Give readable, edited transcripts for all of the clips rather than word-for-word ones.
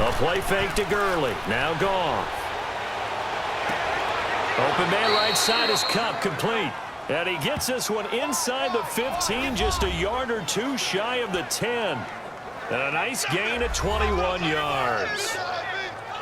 A play fake to Gurley. Now gone. Open man right side is Cup, complete. And he gets this one inside the 15, just a yard or two shy of the 10. And a nice gain of 21 yards.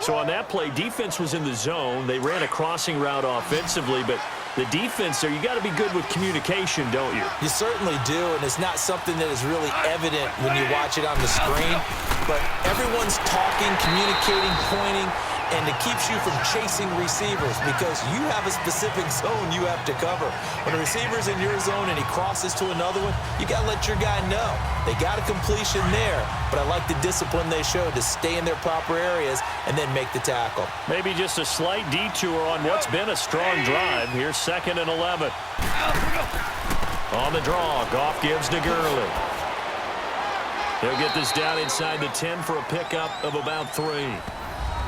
So on that play, defense was in the zone. They ran a crossing route offensively, but the defense there, you got to be good with communication, don't you? You certainly do, and it's not something that is really evident when you watch it on the screen. But everyone's talking, communicating, pointing, and it keeps you from chasing receivers because you have a specific zone you have to cover. When a receiver's in your zone and he crosses to another one, you got to let your guy know. They got a completion there, but I like the discipline they showed to stay in their proper areas and then make the tackle. Maybe just a slight detour on what's been a strong drive. Here's 2nd and 11. On the draw, Goff gives to Gurley. He'll get this down inside the 10 for a pickup of about 3.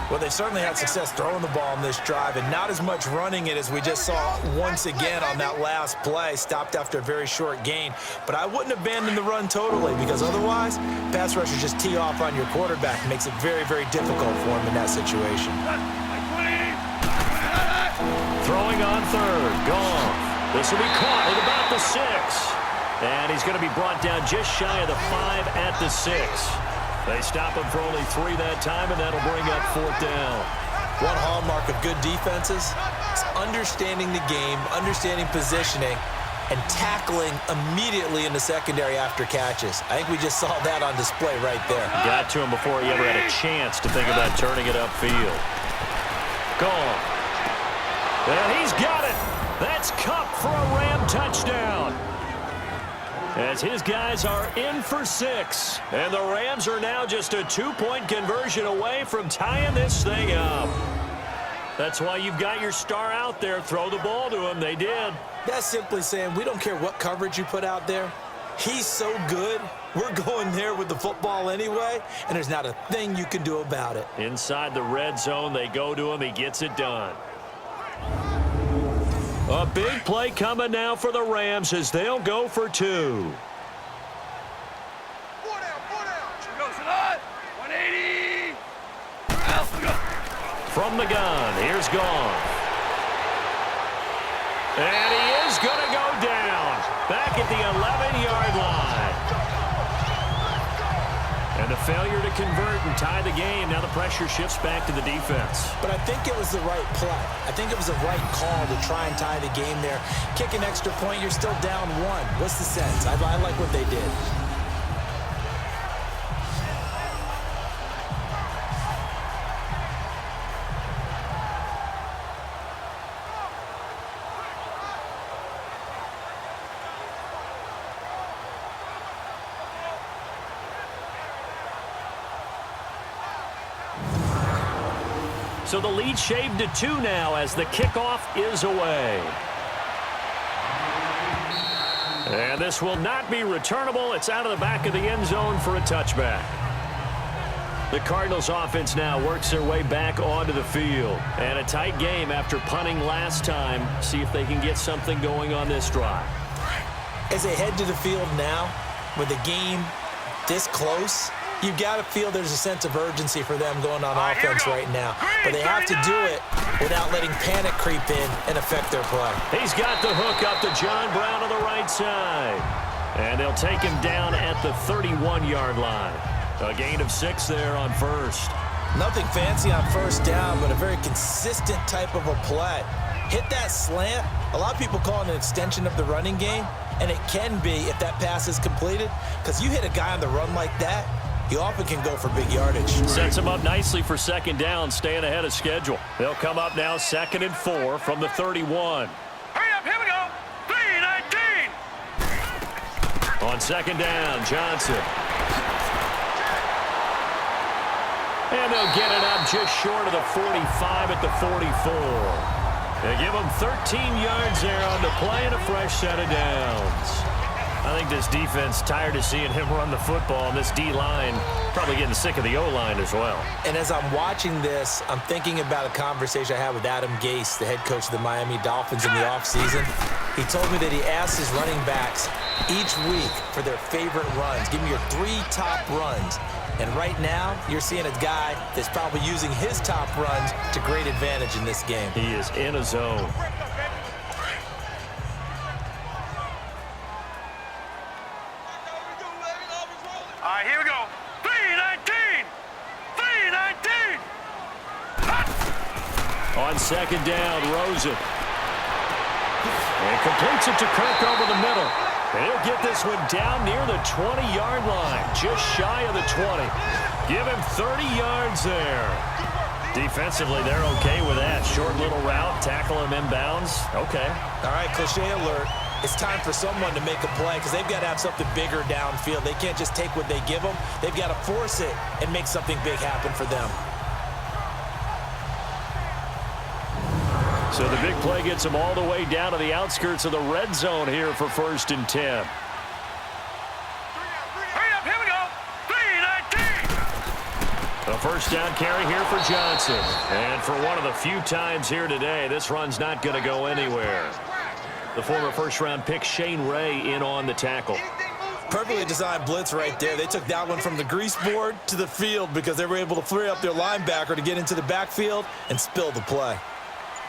Well, they certainly had success throwing the ball in this drive and not as much running it as we just saw once again on that last play. Stopped after a very short gain. But I wouldn't abandon the run totally because otherwise, pass rushers just tee off on your quarterback. It makes it very, very difficult for him in that situation. Throwing on 3rd. Goff. This will be caught at about the 6. And he's going to be brought down just shy of the 5 at the 6. They stop him for only 3 that time, and that'll bring up 4th down. One hallmark of good defenses is understanding the game, understanding positioning, and tackling immediately in the secondary after catches. I think we just saw that on display right there. Got to him before he ever had a chance to think about turning it upfield. Gone. And he's got it. That's Cup for a Ram touchdown. As his guys are in for 6. And the Rams are now just a 2-point conversion away from tying this thing up. That's why you've got your star out there. Throw the ball to him. They did. That's simply saying we don't care what coverage you put out there. He's so good. We're going there with the football anyway, and there's not a thing you can do about it. Inside the red zone, they go to him. He gets it done. A big play coming now for the Rams as they'll go for 2. 4 down. She goes tonight. 180. From the gun, here's Goff. And he is going to go down. Back at the 11-yard line. And the failure to convert and tie the game. Now the pressure shifts back to the defense. But I think it was the right play. I think it was the right call to try and tie the game there. Kick an extra point, you're still down 1. What's the sense? I like what they did. So the lead shaved to 2 now as the kickoff is away. And this will not be returnable. It's out of the back of the end zone for a touchback. The Cardinals offense now works their way back onto the field. And a tight game after punting last time. See if they can get something going on this drive. As they head to the field now, with the game this close, you've got to feel there's a sense of urgency for them going on offense right now. But they have to do it without letting panic creep in and affect their play. He's got the hook up to John Brown on the right side. And they'll take him down at the 31-yard line. A gain of 6 there on 1st. Nothing fancy on 1st down, but a very consistent type of a play. Hit that slant. A lot of people call it an extension of the running game, and it can be if that pass is completed, because you hit a guy on the run like that, he often can go for big yardage. Sets him up nicely for 2nd down, staying ahead of schedule. They'll come up now 2nd and 4 from the 31. Hurry up, here we go. 3:19. On 2nd down, Johnson. And they'll get it up just short of the 45 at the 44. They give him 13 yards there on the play and a fresh set of downs. I think this defense tired of seeing him run the football, and this D-line probably getting sick of the O-line as well. And as I'm watching this, I'm thinking about a conversation I had with Adam Gase, the head coach of the Miami Dolphins in the offseason. He told me that he asked his running backs each week for their favorite runs. Give me your 3 top runs. And right now, you're seeing a guy that's probably using his top runs to great advantage in this game. He is in a zone. All right, here we go. 3-19! 3-19! On second down, Rosen. And completes it to Kirk over the middle. And he'll get this one down near the 20-yard line, just shy of the 20. Give him 30 yards there. Defensively, they're okay with that. Short little route, tackle him inbounds. Okay. All right, cliche alert. It's time for someone to make a play because they've got to have something bigger downfield. They can't just take what they give them. They've got to force it and make something big happen for them. So the big play gets them all the way down to the outskirts of the red zone here for 1st and 10. Hurry up, here we go. 3-19! A first down carry here for Johnson. And for one of the few times here today, this run's not going to go anywhere. The former first-round pick Shane Ray in on the tackle. Perfectly designed blitz right there. They took that one from the grease board to the field because they were able to free up their linebacker to get into the backfield and spill the play.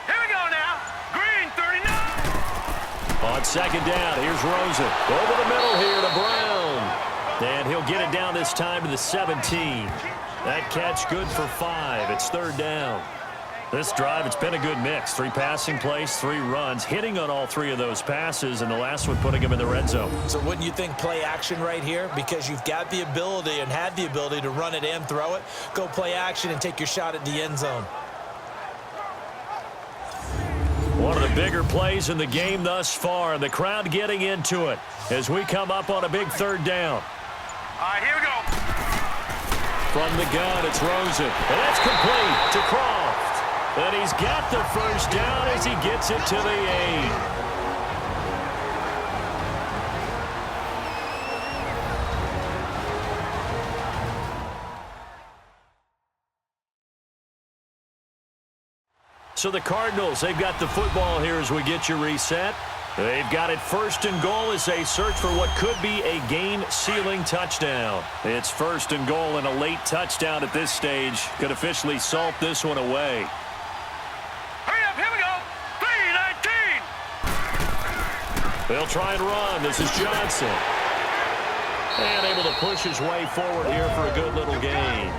Here we go now. Green, 39! On second down, here's Rosen. Over the middle here to Brown. And he'll get it down this time to the 17. That catch good for 5. It's 3rd down. This drive, it's been a good mix. 3 passing plays, 3 runs, hitting on all 3 of those passes, and the last one putting him in the red zone. So wouldn't you think play action right here? Because you've got the ability and had the ability to run it and throw it. Go play action and take your shot at the end zone. One of the bigger plays in the game thus far, and the crowd getting into it as we come up on a big 3rd down. All right, here we go. From the gun, it's Rosen, and that's complete to Croft. And he's got the first down as he gets it to the 8. So the Cardinals, they've got the football here as we get you reset. They've got it 1st and goal as they search for what could be a game-sealing touchdown. It's 1st and goal, and a late touchdown at this stage could officially salt this one away. Hurry up, here we go. 3-19! They'll try and run. This is Johnson. And able to push his way forward here for a good little gain.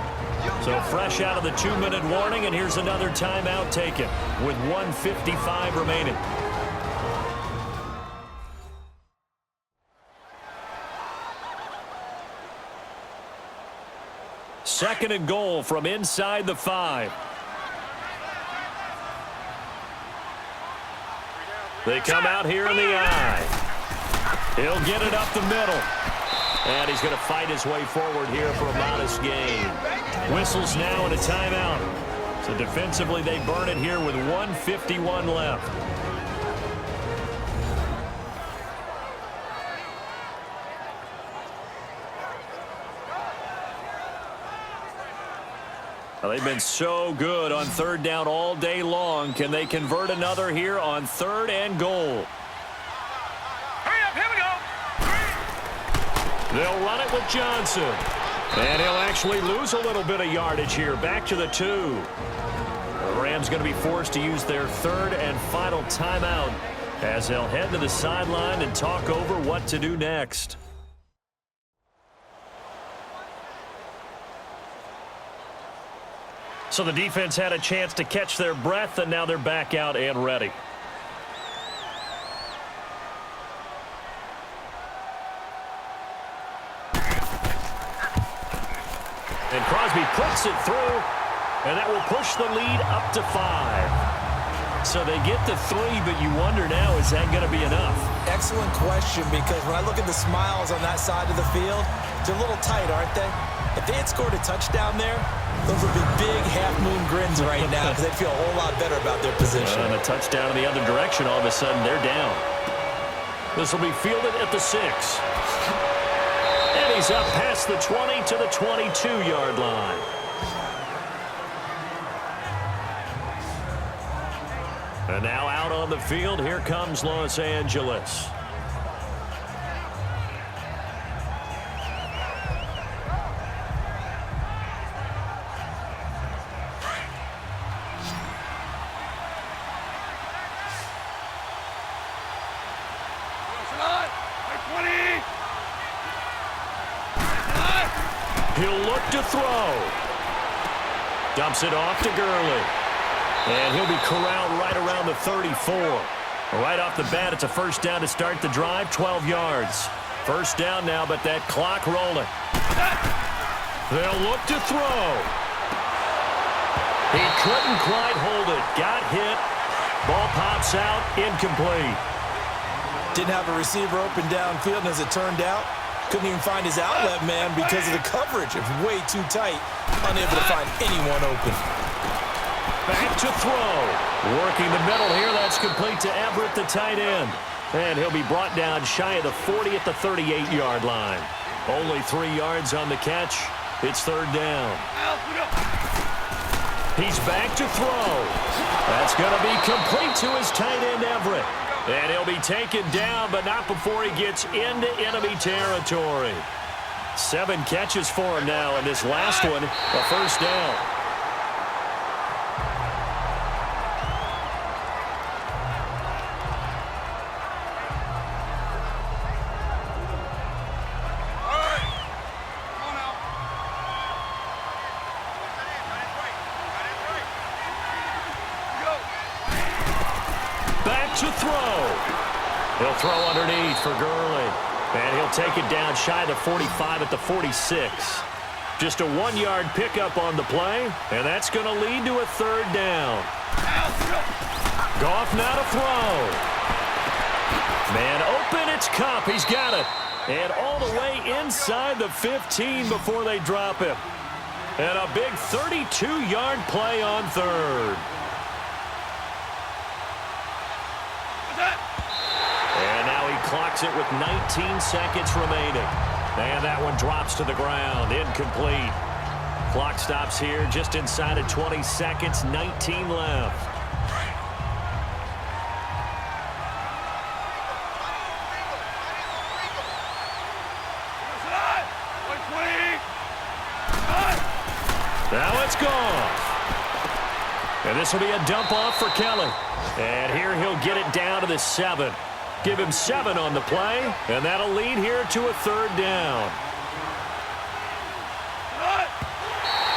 So fresh out of the 2-minute warning, and here's another timeout taken with 1:55 remaining. Second and goal from inside the 5. They come out here in the eye. He'll get it up the middle. And he's going to fight his way forward here for a modest gain. Whistles now and a timeout. So defensively, they burn it here with 1:51 left. Well, they've been so good on 3rd down all day long. Can they convert another here on 3rd and goal? Hurry up, here we go. They'll run it with Johnson. And he'll actually lose a little bit of yardage here. Back to the 2. The Rams going to be forced to use their 3rd and final timeout as they'll head to the sideline and talk over what to do next. So the defense had a chance to catch their breath, and now they're back out and ready. And Crosby puts it through, and that will push the lead up to 5. So they get the 3, but you wonder now, is that going to be enough? Excellent question, because when I look at the smiles on that side of the field, they're a little tight, aren't they? If they had scored a touchdown there, those would be big half-moon grins right now because they'd feel a whole lot better about their position. And a touchdown in the other direction, all of a sudden they're down. This will be fielded at the 6. And he's up past the 20 to the 22-yard line. And now out on the field, here comes Los Angeles. He'll look to throw. Dumps it off to Gurley. And he'll be corralled right around the 34. Right off the bat, it's a first down to start the drive, 12 yards. First down now, but that clock rolling. They'll look to throw. He couldn't quite hold it. Got hit. Ball pops out, incomplete. Didn't have a receiver open downfield, and as it turned out, couldn't even find his outlet man because of the coverage. It was way too tight. Unable to find anyone open. Back to throw. Working the middle here. That's complete to Everett, the tight end. And he'll be brought down shy of the 40 at the 38-yard line. Only 3 yards on the catch. It's third down. He's back to throw. That's going to be complete to his tight end, Everett. And he'll be taken down, but not before he gets into enemy territory. 7 catches for him now, and this last one, a first down. To throw. He'll throw underneath for Gurley. And he'll take it down shy of the 45 at the 46. Just a 1-yard pickup on the play, and that's going to lead to a third down. Goff now to throw. Man open, it's Kupp. He's got it. And all the way inside the 15 before they drop him. And a big 32-yard play on third. And now he clocks it with 19 seconds remaining. And that one drops to the ground. Incomplete. Clock stops here just inside of 20 seconds. 19 left. Now it's gone. And this will be a dump off for Kelly. And here he'll get it down to the 7. Give him 7 on the play, and that'll lead here to a third down.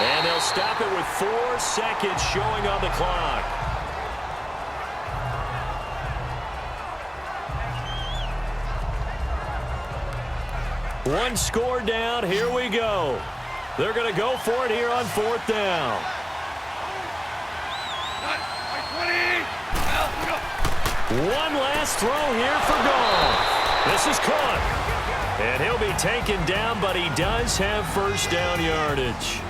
And they'll stop it with 4 seconds showing on the clock. One score down. Here we go. They're going to go for it here on 4th down. One last throw here for Goff. This is caught. And he'll be taken down, but he does have first down yardage.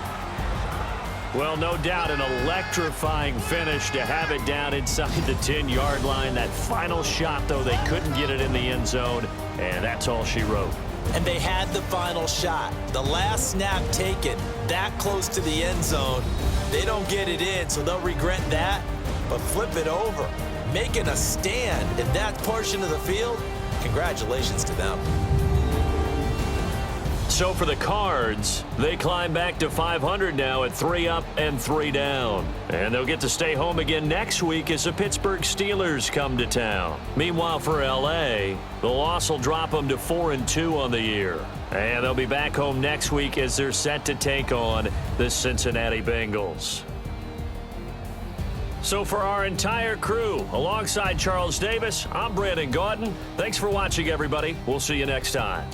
Well, no doubt an electrifying finish to have it down inside the 10-yard line. That final shot, though, they couldn't get it in the end zone, and that's all she wrote. And they had the final shot. The last snap taken that close to the end zone. They don't get it in, so they'll regret that, but flip it over. Making a stand in that portion of the field, congratulations to them. So for the Cards, they climb back to 500 now at 3 up and 3 down. And they'll get to stay home again next week as the Pittsburgh Steelers come to town. Meanwhile, for L.A., the loss will drop them to 4-2 on the year. And they'll be back home next week as they're set to take on the Cincinnati Bengals. So for our entire crew, alongside Charles Davis, I'm Brandon Gaudin. Thanks for watching, everybody. We'll see you next time.